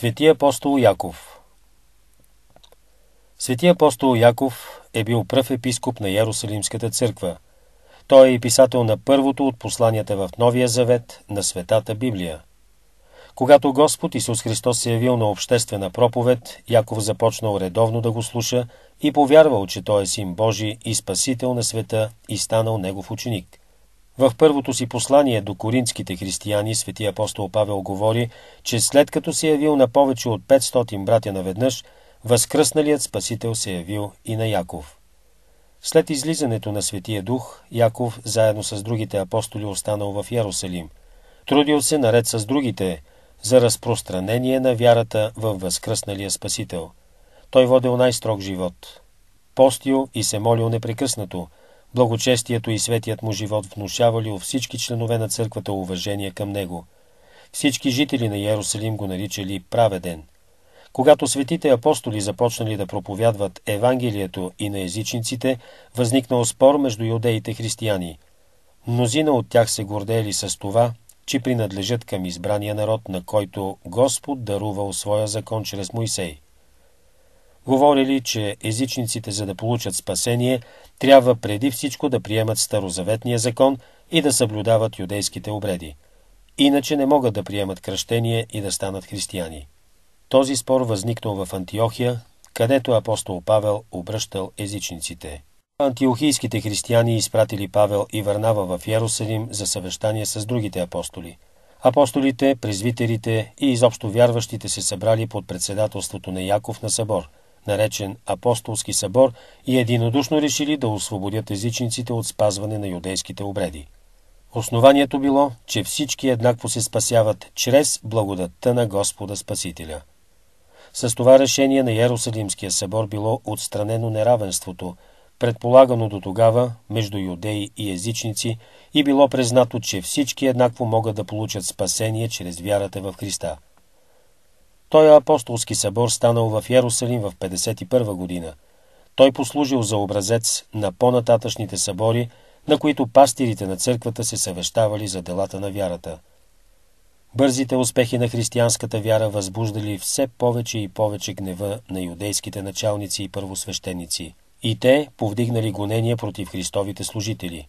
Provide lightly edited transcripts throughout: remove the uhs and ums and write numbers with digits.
Свети апостол Яков. Свети апостол Яков е бил пръв епископ на Йерусалимската църква. Той е и писател на първото от посланията в Новия Завет на Светата Библия. Когато Господ Исус Христос се явил на обществена проповед, Яков започнал редовно да го слуша и повярвал, че той е Син Божий и Спасител на света и станал негов ученик. В първото си послание до коринтските християни свети апостол Павел говори, че след като се явил на повече от 500 братя наведнъж, възкръсналият Спасител се явил и на Яков. След излизането на Светия Дух, Яков заедно с другите апостоли останал в Йерусалим. Трудил се наред с другите за разпространение на вярата във възкръсналия Спасител. Той водил най-строг живот. Постил и се молил непрекъснато. Благочестието и светият му живот внушавали у всички членове на църквата уважение към него. Всички жители на Йерусалим го наричали праведен. Когато светите апостоли започнали да проповядват Евангелието и на езичниците, възникнал спор между юдеите християни. Мнозина от тях се гордеели с това, че принадлежат към избрания народ, на който Господ дарувал своя закон чрез Мойсей. Говорили, че езичниците, за да получат спасение, трябва преди всичко да приемат старозаветния закон и да съблюдават юдейските обреди. Иначе не могат да приемат кръщение и да станат християни. Този спор възникнал в Антиохия, където апостол Павел обръщал езичниците. Антиохийските християни изпратили Павел и Варнава в Йерусалим за съвещание с другите апостоли. Апостолите, презвитерите и изобщо вярващите се събрали под председателството на Яков на събор, наречен Апостолски събор, и единодушно решили да освободят езичниците от спазване на юдейските обреди. Основанието било, че всички еднакво се спасяват чрез благодатта на Господа Спасителя. С това решение на Йерусалимския събор било отстранено неравенството, предполагано до тогава между юдеи и езичници, и било признато, че всички еднакво могат да получат спасение чрез вярата в Христа. Той апостолски събор станал в Йерусалим в 51 година. Той послужил за образец на по-нататъчните събори, на които пастирите на църквата се съвещавали за делата на вярата. Бързите успехи на християнската вяра възбуждали все повече и повече гнева на юдейските началници и първосвещеници, и те повдигнали гонения против Христовите служители.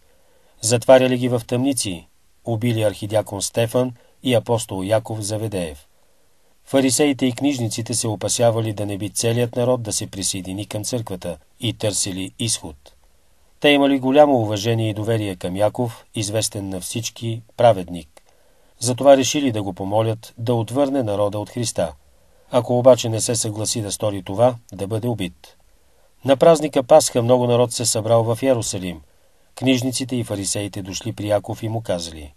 Затваряли ги в тъмници, убили архидиакон Стефан и апостол Яков Заведеев. Фарисеите и книжниците се опасявали да не би целият народ да се присъедини към църквата и търсили изход. Те имали голямо уважение и доверие към Яков, известен на всички праведник. Затова решили да го помолят да отвърне народа от Христа. Ако обаче не се съгласи да стори това, да бъде убит. На празника Пасха много народ се събрал в Йерусалим. Книжниците и фарисеите дошли при Яков и му казали: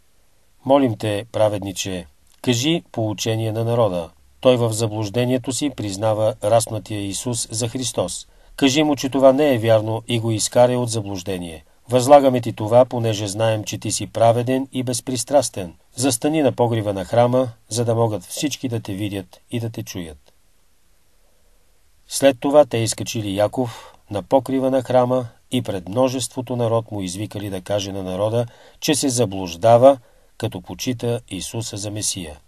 „Молим те, праведниче, кажи поучение на народа. Той в заблуждението си признава разпнатия Исус за Христос. Кажи му, че това не е вярно и го изкарай от заблуждение. Възлагаме ти това, понеже знаем, че ти си праведен и безпристрастен. Застани на погреба на храма, за да могат всички да те видят и да те чуят.“ След това те изкачили Яков на покрива на храма и пред множеството народ му извикали да каже на народа, че се заблуждава, като почита Исуса за Месия.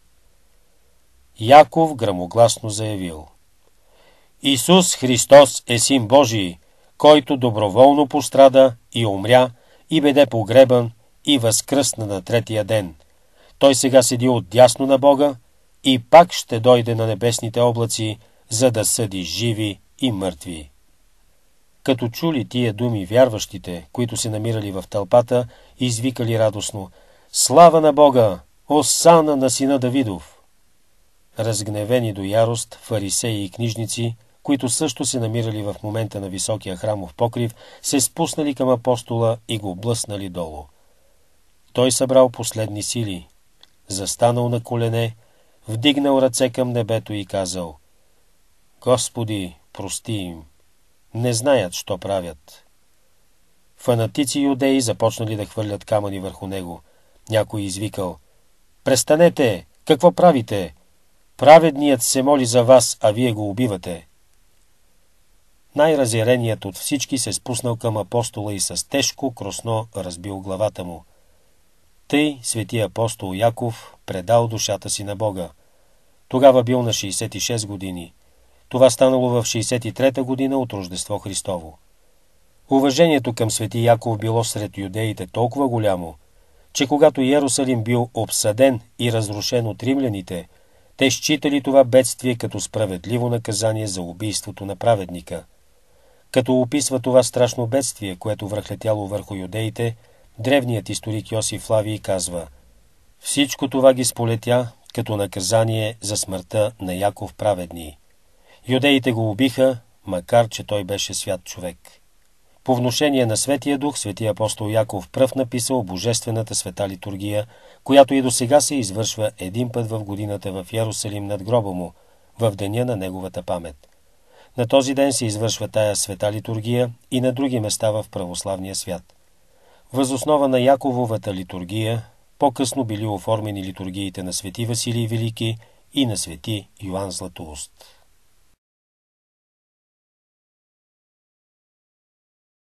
Яков гръмогласно заявил: „Исус Христос е Син Божий, който доброволно пострада и умря, и беде погребан, и възкръсна на третия ден. Той сега седи отдясно на Бога и пак ще дойде на небесните облаци, за да съди живи и мъртви.“ Като чули тия думи, вярващите, които се намирали в тълпата, извикали радостно: „Слава на Бога! Осана на сина Давидов!“ Разгневени до ярост, фарисеи и книжници, които също се намирали в момента на високия храмов покрив, се спуснали към апостола и го блъснали долу. Той събрал последни сили, застанал на колене, вдигнал ръце към небето и казал: „Господи, прости им, не знаят, що правят.“ Фанатици юдеи започнали да хвърлят камъни върху него. Някой извикал: „Престанете! Какво правите? Праведният се моли за вас, а вие го убивате.“ Най-разяреният от всички се спуснал към апостола и с тежко кросно разбил главата му. Тъй свети апостол Яков предал душата си на Бога. Тогава бил на 66 години. Това станало в 63-та година от Рождество Христово. Уважението към свети Яков било сред юдеите толкова голямо, че когато Йерусалим бил обсаден и разрушен от римляните, те считали това бедствие като справедливо наказание за убийството на праведника. Като описва това страшно бедствие, което връхлетяло върху юдеите, древният историк Йосиф Флавий казва: всичко това ги сполетя като наказание за смъртта на Яков праведни. Юдеите го убиха, макар че той беше свят човек. По внушение на Светия Дух, светия апостол Яков пръв написал Божествената света литургия, която и до сега се извършва един път в годината в Йерусалим над гроба му, в деня на неговата памет. На този ден се извършва тая света литургия и на други места в православния свят. Въз основа на Якововата литургия по-късно били оформени литургиите на свети Василий Велики и на свети Йоан Златоуст.